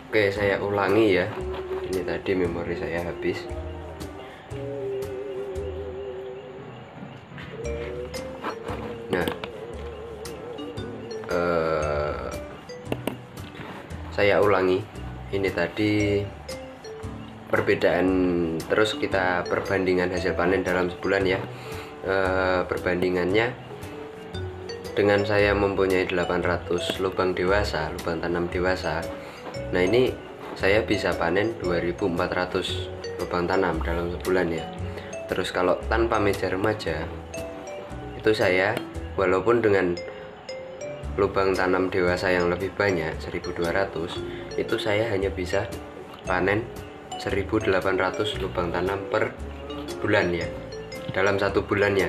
Oke, saya ulangi ya. Ini tadi memori saya habis. Nah, saya ulangi. Ini tadi perbedaan, terus kita perbandingan hasil panen dalam sebulan ya. Perbandingannya dengan saya mempunyai 800 lubang dewasa, lubang tanam dewasa. Nah, ini saya bisa panen 2400 lubang tanam dalam sebulan ya. Terus kalau tanpa meja remaja itu saya walaupun dengan lubang tanam dewasa yang lebih banyak 1200, itu saya hanya bisa panen 1800 lubang tanam per bulan ya, dalam satu bulannya.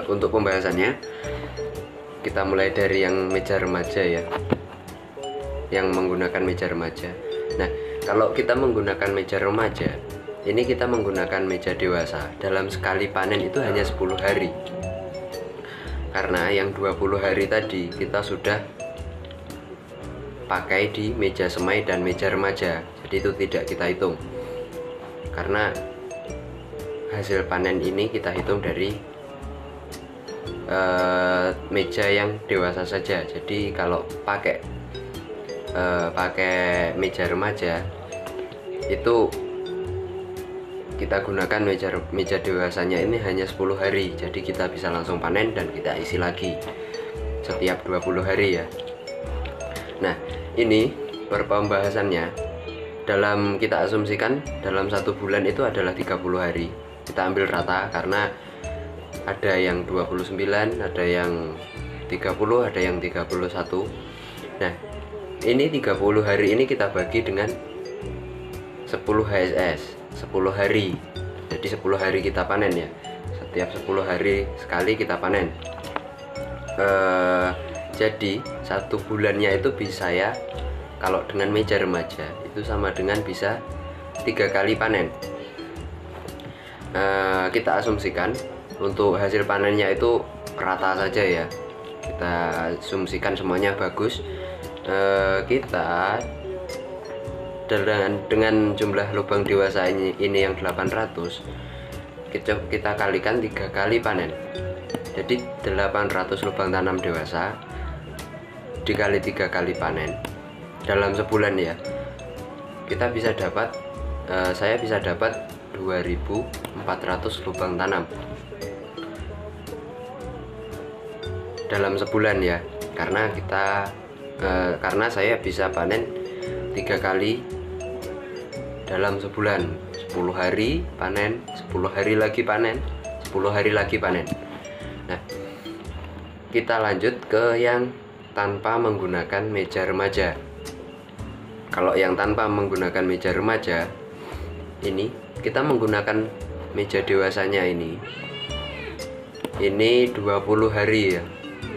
Untuk pembahasannya kita mulai dari yang meja remaja ya, yang menggunakan meja remaja. Nah, kalau kita menggunakan meja remaja, ini kita menggunakan meja dewasa. Dalam sekali panen itu hanya 10 hari. Karena yang 20 hari tadi kita sudah pakai di meja semai dan meja remaja. Jadi itu tidak kita hitung. Karena hasil panen ini kita hitung dari meja yang dewasa saja. Jadi kalau pakai meja remaja itu kita gunakan meja dewasanya ini hanya 10 hari. Jadi kita bisa langsung panen dan kita isi lagi setiap 20 hari ya. Nah, ini pembahasannya dalam, kita asumsikan dalam satu bulan itu adalah 30 hari. Kita ambil rata karena ada yang 29, ada yang 30, ada yang 31. Nah, ini 30 hari ini kita bagi dengan 10 HSS, 10 hari. Jadi 10 hari kita panen ya. Setiap 10 hari sekali kita panen. Jadi satu bulannya itu bisa ya, kalau dengan meja remaja itu sama dengan bisa 3 kali panen. Kita asumsikan untuk hasil panennya itu rata saja ya, kita asumsikan semuanya bagus. Kita dengan jumlah lubang dewasa ini yang 800, kita kalikan 3 kali panen. Jadi 800 lubang tanam dewasa dikali 3 kali panen dalam sebulan ya, kita bisa dapat, saya bisa dapat 2400 lubang tanam dalam sebulan ya. Karena karena saya bisa panen 3 kali dalam sebulan, 10 hari panen, 10 hari lagi panen, 10 hari lagi panen. Nah, kita lanjut ke yang tanpa menggunakan meja remaja. Kalau yang tanpa menggunakan meja remaja, ini kita menggunakan meja dewasanya ini 20 hari ya,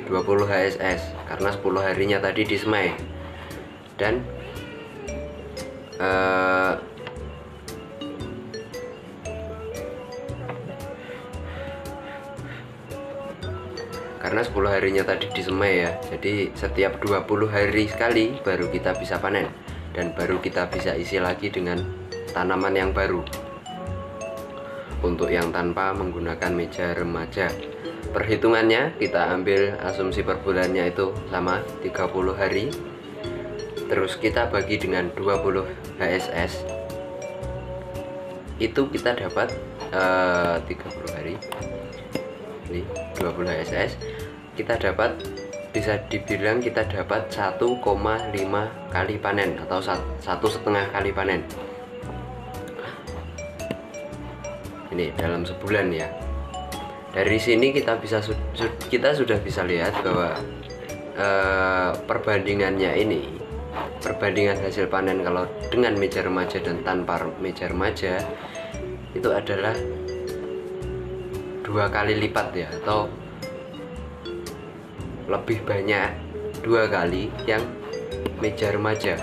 20 HSS, karena 10 harinya tadi disemai. Dan karena 10 harinya tadi disemai ya, jadi setiap 20 hari sekali baru kita bisa panen, dan baru kita bisa isi lagi dengan tanaman yang baru. Untuk yang tanpa menggunakan meja remaja, perhitungannya kita ambil asumsi per bulannya itu sama 30 hari, terus kita bagi dengan 20 HSS, itu kita dapat 30 hari ini 20 HSS, kita dapat, bisa dibilang kita dapat 1,5 kali panen atau 1,5 kali panen ini dalam sebulan ya. Dari sini kita sudah bisa lihat bahwa perbandingannya ini, perbandingan hasil panen kalau dengan meja remaja dan tanpa meja remaja itu adalah 2 kali lipat ya, atau lebih banyak 2 kali yang meja remaja.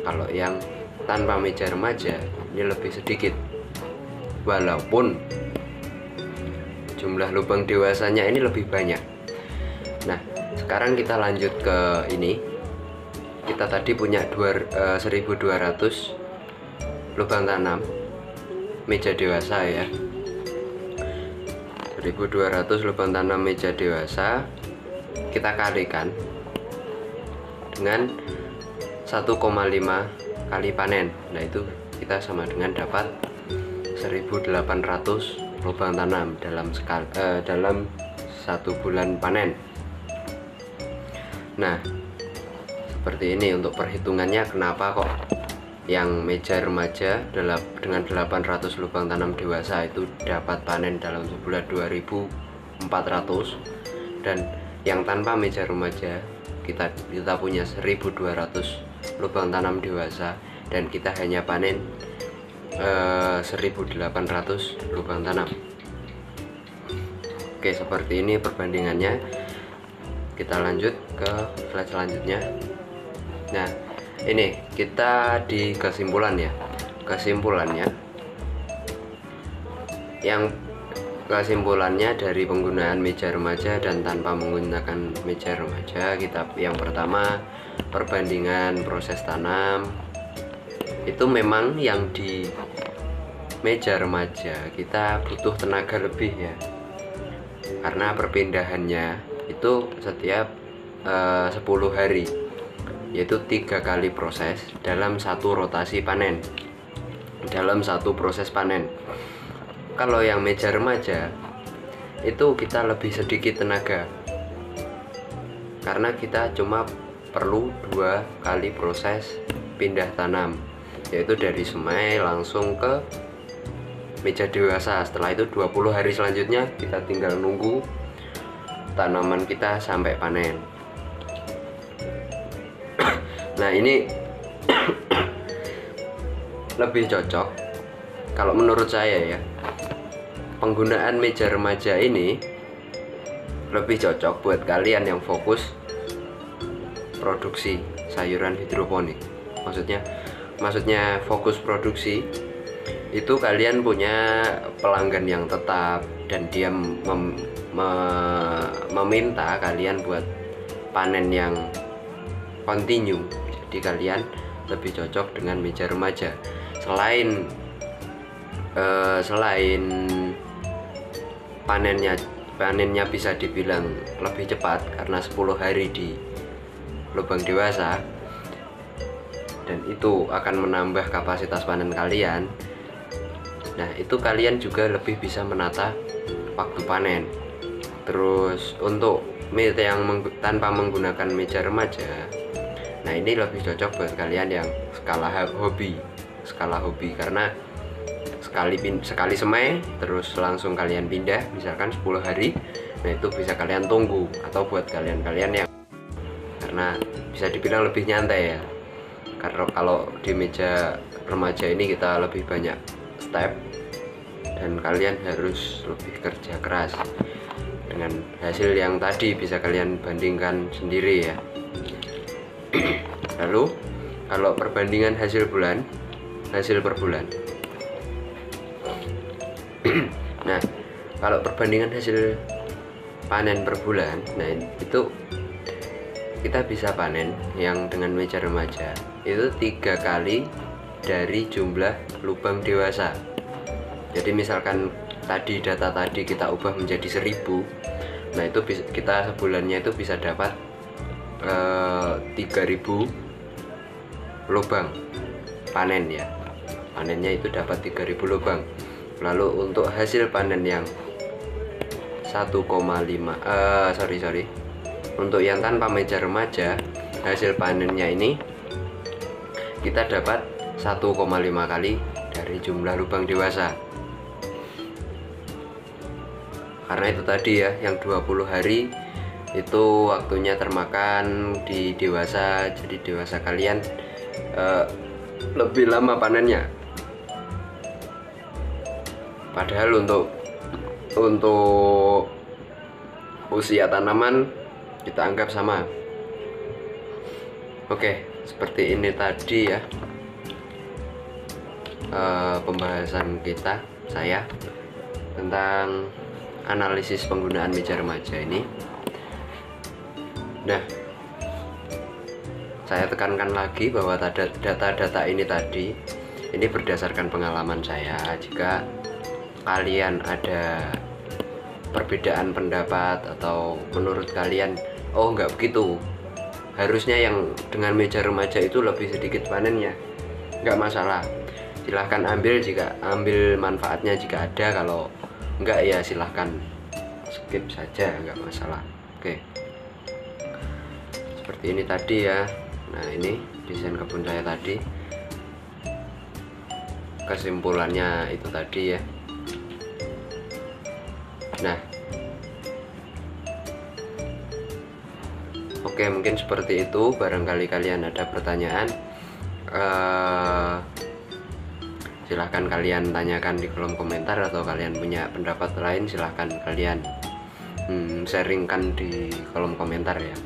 Kalau yang tanpa meja remaja ini lebih sedikit, walaupun jumlah lubang dewasanya ini lebih banyak. Nah, sekarang kita lanjut ke ini, kita tadi punya 1200 lubang tanam meja dewasa ya. 1200 lubang tanam meja dewasa kita kalikan dengan 1,5 kali panen. Nah itu kita sama dengan dapat 1800 lubang tanam dalam 1 bulan panen. Nah seperti ini untuk perhitungannya, kenapa kok yang meja remaja dengan 800 lubang tanam dewasa itu dapat panen dalam sebulan 2400, dan yang tanpa meja remaja kita punya 1200 lubang tanam dewasa dan kita hanya panen 1800 lubang tanam. Oke, seperti ini perbandingannya. Kita lanjut ke slide selanjutnya. Nah ini kita di kesimpulan ya. Kesimpulannya dari penggunaan meja remaja dan tanpa menggunakan meja remaja, kita yang pertama, perbandingan proses tanam itu memang yang di meja remaja kita butuh tenaga lebih ya, karena perpindahannya itu setiap 10 hari, yaitu 3 kali proses dalam satu rotasi panen, dalam satu proses panen. Kalau yang meja remaja itu kita lebih sedikit tenaga, karena kita cuma perlu 2 kali proses pindah tanam, yaitu dari semai langsung ke meja dewasa. Setelah itu 20 hari selanjutnya kita tinggal nunggu tanaman kita sampai panen. Nah ini lebih cocok kalau menurut saya ya, penggunaan meja remaja ini lebih cocok buat kalian yang fokus produksi sayuran hidroponik. Maksudnya fokus produksi itu kalian punya pelanggan yang tetap dan dia meminta kalian buat panen yang continue. Jadi kalian lebih cocok dengan meja remaja. Selain panennya bisa dibilang lebih cepat karena 10 hari di lubang dewasa, dan itu akan menambah kapasitas panen kalian. Nah itu kalian juga lebih bisa menata waktu panen. Terus untuk meja yang tanpa menggunakan meja remaja, nah ini lebih cocok buat kalian yang skala hobi, karena sekali semai terus langsung kalian pindah, misalkan 10 hari. Nah itu bisa kalian tunggu, atau buat kalian yang karena bisa dibilang lebih nyantai ya, karena kalau di meja remaja ini kita lebih banyak step dan kalian harus lebih kerja keras. Dengan hasil yang tadi bisa kalian bandingkan sendiri ya. Lalu kalau perbandingan hasil per bulan. Nah kalau perbandingan hasil panen per bulan, nah itu kita bisa panen yang dengan meja remaja itu 3 kali dari jumlah lubang dewasa. Jadi misalkan data tadi kita ubah menjadi 1000, nah itu kita sebulannya itu bisa dapat 3000 lubang panen ya. Panennya itu dapat 3000 lubang. Lalu untuk hasil panen yang 1,5 untuk yang tanpa meja remaja, hasil panennya ini kita dapat 1,5 kali dari jumlah lubang dewasa. Karena itu tadi ya, yang 20 hari itu waktunya termakan di dewasa, jadi dewasa kalian lebih lama panennya. Padahal untuk usia tanaman kita anggap sama. Oke, seperti ini tadi ya pembahasan saya tentang analisis penggunaan meja remaja ini. Nah saya tekankan lagi bahwa data-data ini tadi ini berdasarkan pengalaman saya. Jika kalian ada perbedaan pendapat atau menurut kalian oh nggak begitu, harusnya yang dengan meja remaja itu lebih sedikit panennya, nggak masalah, silahkan ambil manfaatnya jika ada. Kalau enggak ya silahkan skip saja, nggak masalah. Oke, seperti ini tadi ya. Nah, ini desain kebun saya tadi, kesimpulannya itu tadi ya. Nah, oke, mungkin seperti itu. Barangkali kalian ada pertanyaan, silahkan kalian tanyakan di kolom komentar, atau kalian punya pendapat lain silahkan kalian sharingkan di kolom komentar ya.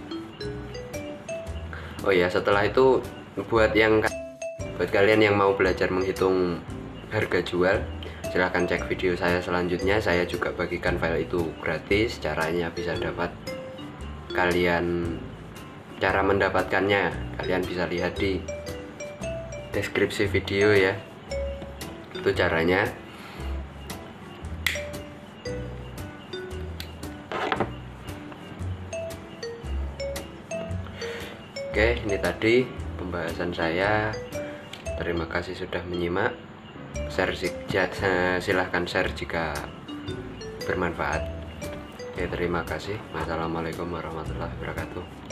Oh ya, setelah itu buat kalian yang mau belajar menghitung harga jual, silahkan cek video saya selanjutnya. Saya juga bagikan file itu gratis. Caranya bisa dapat cara mendapatkannya kalian bisa lihat di deskripsi video ya. Itu caranya. Oke, ini tadi pembahasan saya. Terima kasih sudah menyimak. Silahkan share jika bermanfaat. Oke, terima kasih. Wassalamualaikum warahmatullahi wabarakatuh.